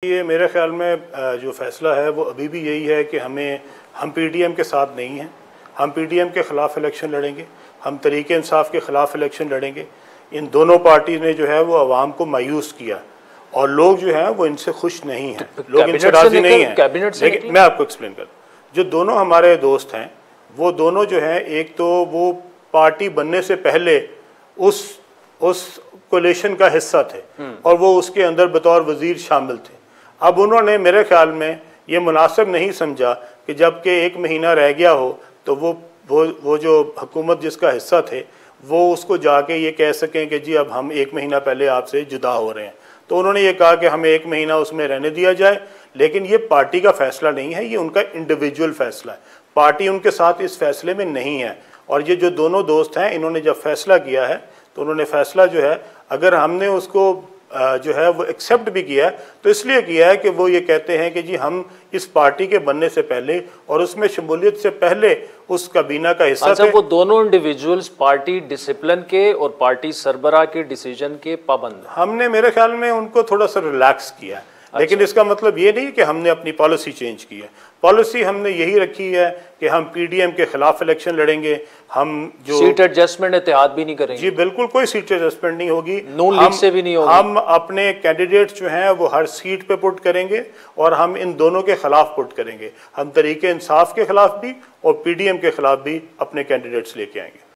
ये मेरे ख्याल में जो फ़ैसला है वो अभी भी यही है कि हम पीडीएम के साथ नहीं हैं। हम पीडीएम के ख़िलाफ़ इलेक्शन लड़ेंगे, हम तरीक़े इंसाफ के ख़िलाफ़ इलेक्शन लड़ेंगे। इन दोनों पार्टी ने जो है वो आवाम को मायूस किया और लोग जो हैं वो इनसे खुश नहीं हैं, लोग इनसे राज़ी नहीं हैं। लेकिन मैं आपको एक्सप्लेन कर दूँ, जो दोनों हमारे दोस्त हैं वो दोनों जो हैं, एक तो वो पार्टी बनने से पहले उस कोलिशन का हिस्सा थे और वो उसके अंदर बतौर वज़ीर शामिल थे। अब उन्होंने मेरे ख्याल में ये मुनासिब नहीं समझा कि जबकि 1 महीना रह गया हो तो वो जो हुकूमत जिसका हिस्सा थे वो उसको जाके ये कह सकें कि जी अब हम 1 महीना पहले आपसे जुदा हो रहे हैं। तो उन्होंने ये कहा कि हमें 1 महीना उसमें रहने दिया जाए, लेकिन ये पार्टी का फ़ैसला नहीं है, ये उनका इंडिविजुअल फ़ैसला है। पार्टी उनके साथ इस फैसले में नहीं है। और ये जो दोनों दोस्त हैं, इन्होंने जब फैसला किया है तो उन्होंने फैसला जो है, अगर हमने उसको जो है वो एक्सेप्ट भी किया है तो इसलिए किया है कि वो ये कहते हैं कि जी हम इस पार्टी के बनने से पहले और उसमें शमूलियत से पहले उस काबीना का हिस्सा थे। वो दोनों इंडिविजुअल्स पार्टी डिसिप्लिन के और पार्टी सरबराह के डिसीजन के पाबंद। हमने मेरे ख्याल में उनको थोड़ा सा रिलैक्स किया है। लेकिन इसका मतलब ये नहीं कि हमने अपनी पॉलिसी चेंज की है। पॉलिसी हमने यही रखी है कि हम पीडीएम के खिलाफ इलेक्शन लड़ेंगे। हम जो सीट एडजस्टमेंट इत्तेहाद भी नहीं करेंगे। जी बिल्कुल, कोई सीट एडजस्टमेंट नहीं होगी, नून लीग से भी नहीं होगी। हम अपने कैंडिडेट्स जो हैं वो हर सीट पे पुट करेंगे और हम इन दोनों के खिलाफ पुट करेंगे। हम तरीके इंसाफ के खिलाफ भी और पीडीएम के खिलाफ भी अपने कैंडिडेट्स लेके आएंगे।